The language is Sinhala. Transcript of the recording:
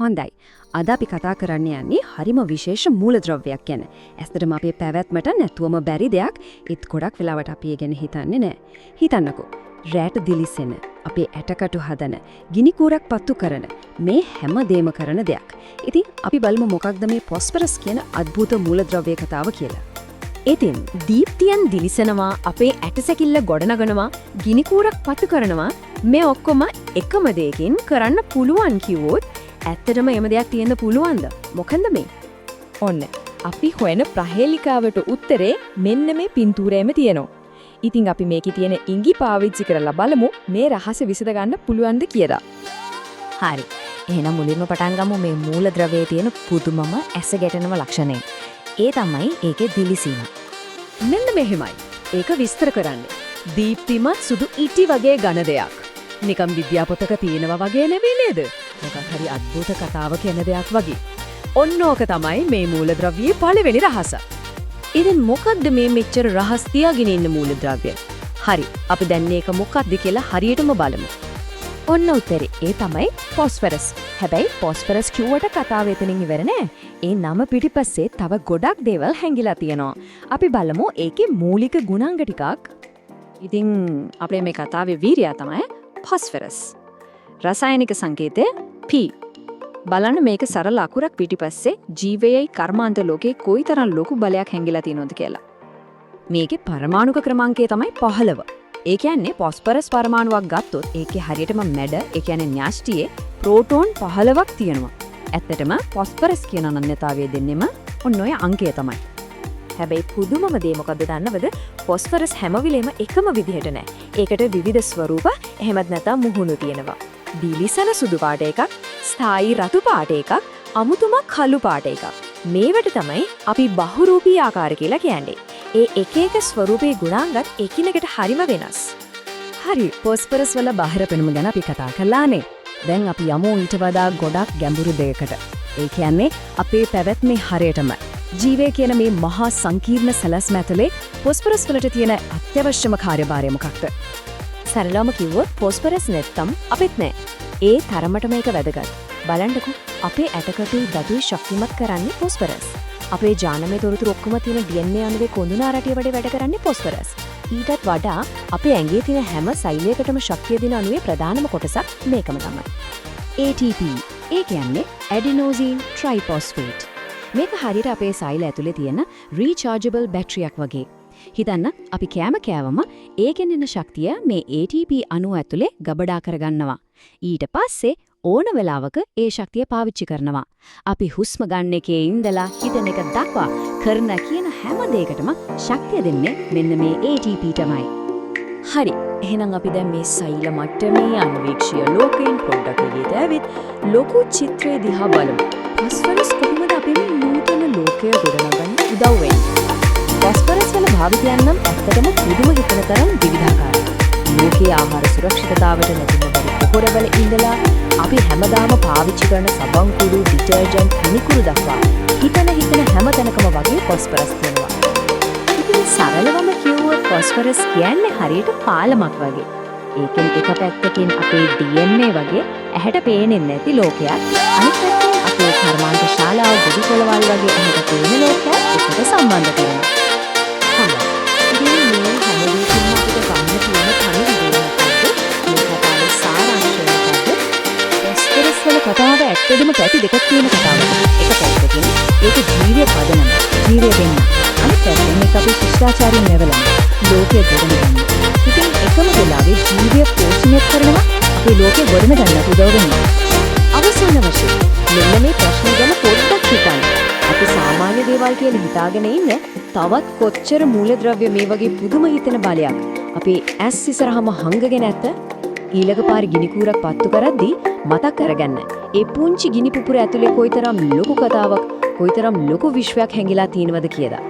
හොඳයි. අද අපි කතා කරන්න යන්නේ හරිම විශේෂ මූලද්‍රව්‍යයක් ගැන. ඇත්තටම අපේ පැවැත්මට නැතුවම බැරි දෙයක්. ඒත් ගොඩක් වෙලාවට අපි ඒ ගැන හිතන්නේ නැහැ. හිතන්නකෝ. රැට දිලිසෙන, අපේ ඇටකටු හදන, ගිනි කූරක් පත්තු කරන මේ හැම දෙම කරන දෙයක්. ඉතින් අපි බලමු මොකක්ද මේ ෆොස්ෆරස් කියන අద్భుත මූලද්‍රව්‍ය කතාව කියලා. ඉතින් දීප්තියන් දිලිසෙනවා, අපේ ඇටසැකිල්ල ගොඩනගනවා, ගිනි කූරක් පත්තු කරනවා මේ ඔක්කොම එකම දෙයකින් කරන්න පුළුවන් කිව්වොත් ඇත්තටම එම දෙයක් තියෙන්න පුළුවන්ද? මොකන්ද මේ? ඔන්න අපි හොයන ප්‍රහේලිකාවට උත්තරේ මෙන්න මේ පින්තූරයේම තියෙනවා. ඉතින් අපි මේකේ තියෙන ඉඟි පාවිච්චි කරලා බලමු මේ රහස විසඳ ගන්න පුළුවන්ද කියලා. හරි. එහෙනම් මුලින්ම පටන් ගමු මේ මූලද්‍රව්‍යයේ තියෙන පුදුමම ඇස ගැටෙනම ලක්ෂණය. ඒ තමයි ඒකේ දිලිසීම. මෙන්න මෙහෙමයි. ඒක විස්තර කරන්නේ. දීප්තිමත් සුදු ඉටි වගේ ඝන දෙයක්. නිකම් විද්‍යාපොතක තියෙනවා වගේ නෙවෙයි නේද? මොකක් හරි අద్భుත කතාවක එන දෙයක් වගේ. ඔන්න ඕක තමයි මේ මූලද්‍රව්‍යයේ පළවෙනි රහස. ඉතින් මොකද්ද මේ මෙච්චර රහස් තියාගෙන ඉන්න මූලද්‍රව්‍ය? හරි, අපි දැන් මේක මොකක්ද කියලා හරියටම බලමු. ඔන්න උත්තරේ. ඒ තමයි ෆොස්ෆරස්. හැබැයි ෆොස්ෆරස් කිව්වට කතාව එතනින් ඉවර නෑ. ඒ නම පිටිපස්සේ තව ගොඩක් දේවල් හැංගිලා තියෙනවා. අපි බලමු ඒකේ මූලික ගුණාංග ටිකක්. ඉතින් අපේ මේ කතාවේ වීරයා තමයි ෆොස්ෆරස්. රසායනික සංකේතය P. බලන්න මේක සරල අකුරක් පිටිපස්සේ ජීවයයි කර්මාන්ත ලෝකේ කොයිතරම් ලොකු බලයක් හැංගිලා තියෙනවද කියලා. මේකේ පරමාණුක ක්‍රමාංකය තමයි 15. ඒ කියන්නේ ෆොස්ෆරස් පරමාණුවක් ගත්තොත් ඒකේ හරියටම මැඩ, ඒ කියන්නේ න්‍යෂ්ටියේ ප්‍රෝටෝන 15ක් තියෙනවා. ඇත්තටම ෆොස්ෆරස් කියන අනන්‍යතාවය දෙන්නෙම ඔන්න ඔය අංකය තමයි. හැබැයි පුදුමම දේ මොකද්ද දන්නවද? ෆොස්ෆරස් හැම වෙලේම එකම විදිහට නෑ. ඒකට විවිධ ස්වරූප එහෙමත් නැත්නම් මුහුණු තියෙනවා. දිලිසෙන සුදු පාට එකක්, ස්ථායි රතු පාට එකක්, අමුතුම කළු පාට එකක්. මේවට තමයි අපි බහුරූපී ආකාර කියලා කියන්නේ. ඒ එක එක ස්වරූපේ ගුණාංගත් එකිනෙකට හරිම වෙනස්. හරි, ෆොස්ෆරස් වල බාහිර පෙනුම ගැන අපි කතා කළානේ. දැන් අපි යමු ඊට වඩා ගොඩක් ගැඹුරු දෙයකට. ඒ කියන්නේ අපේ පැවැත්මේ හරියටම ජීවය කියන මේ මහා සංකීර්ණ සැලැස්ම ඇතුලේ ෆොස්ෆරස් වලට තියෙන අත්‍යවශ්‍යම කාර්යභාරය මොකක්ද? සරලවම කිව්වොත් ෆොස්ෆරස් නැත්තම් අපිත් නෑ. ඒ තරමටම ඒක වැදගත්. බලන්නකෝ අපේ ඇටකටුයි දතුයි ශක්තිමත් කරන්නේ ෆොස්ෆරස්. අපේ ජානමය තොරතුරු ඔක්කොම තියෙන DNA අණුවේ කොඳුනා රටිය වඩේ වැඩ කරන්නේ ෆොස්ෆරස්. ඊටත් වඩා අපේ ඇඟේ තියෙන හැම සෛලයකටම ශක්තිය දෙන අණුවේ ප්‍රධානම කොටසක් මේකම තමයි. ATP. ඒ කියන්නේ ඇඩිනෝසින් ට්‍රයිෆොස්ෆේට්. මේක හරියට අපේ සෛල ඇතුලේ තියෙන රීචාර්ජබල් බැටරියක් වගේ. හිතන්න අපි කෑවම ඒකෙන් එන ශක්තිය මේ ATP අණුව ඇතුලේ ගබඩා කරගන්නවා. ඊට පස්සේ ඕන වෙලාවක ඒ ශක්තිය පාවිච්චි කරනවා. අපි හුස්ම ගන්න එකේ ඉඳලා හිතන එක දක්වා කරන කියන හැම දෙයකටම ශක්තිය දෙන්නේ මෙන්න මේ ATP තමයි. හරි, එහෙනම් අපි දැන් මේ සෛල මට්ටමේ අන්වීක්ෂය ලෝකයෙන් පොඩ්ඩක් එළියට ඇවිත් ලොකු චිත්‍රය දිහා බලමු. ෆොස්ෆරස් කොහොමද අපේ මේ නූතන ලෝකය ගොඩනගන්න උදව් වෙන්නේ? ෆොස්ෆරස් වල භාවිතයන් නම් ඇත්තටම පුදුම හිතන තරම් විවිධාකාරයි. ලෝකයේ ආහාර සුරක්ෂිතතාවට නැතිව බැරි පොහොරවල ඉඳලා අපි හැමදාම පාවිච්චි කරන සබන් කුඩු, ඩිටර්ජන්ට්, මිනිකුරු දක්වා හිතන හැම තැනකම වගේ ෆොස්ෆරස් තියෙනවා. ඉතින් සරලවම කිව්වොත් ෆොස්ෆරස් කියන්නේ හරියට පාලමක් වගේ. ඒකෙන් එක පැත්තකින් අපේ DNA වගේ ඇහැට පේන්නේ නැති ලෝකයක්, අනිත් පැත්තෙන් අපේ කර්මාන්ත ශාලාව ගොවිකොළවල් වගේ ඇහැට පේන ලෝකයක් එකට සම්බන්ධ කරනවා. හරි. ඉතින් මේ හැම දෙයකින්ම අපිට ගන්න තියෙන පණිවිඩය මොකක්ද? මේ කතාවේ සාරාංශය මොකක්ද? ෆොස්ෆරස් වල කතාව ඇත්තටම පැති දෙකක් තියෙන කතාවක්. එක පැත්තකින් ඒක ජීවය පදනම, ජීවය දෙන්න. අනිත් පැත්තෙන් මේක අපේ ශිෂ්ටාචාරයෙන් නැවලන ලෝකයේ ගොඩනගන්න. ඉතින් එකම වෙලාවේ ජීවය පෝෂණය කරනවා අපේ ලෝකයේ ගොඩනගන්න උදව් වෙනවා. අවසාන වශයෙන් මෙන්න මේ ප්‍රශ්න ගැන පොඩ්ඩක් හිතන්න. අපි සාමාන්‍ය දේවල් කියලා හිතාගෙන ඉන්නේ තවත් කොච්චර මූලද්‍රව්‍ය මේ වගේ පුදුම හිතෙන බලයක් අපේ ඇස් ඉස්සරහම හංගගෙන ඇත. ඊළඟ පාර ගිනි කූරක් පත්තු කරද්දී මතක් කරගන්න. ඒ පුංචි ගිනි පුපුර ඇතුලේ කොයිතරම් ලොකු කතාවක්, කොයිතරම් ලොකු විශ්වයක් හැංගිලා තියෙනවද කියලා.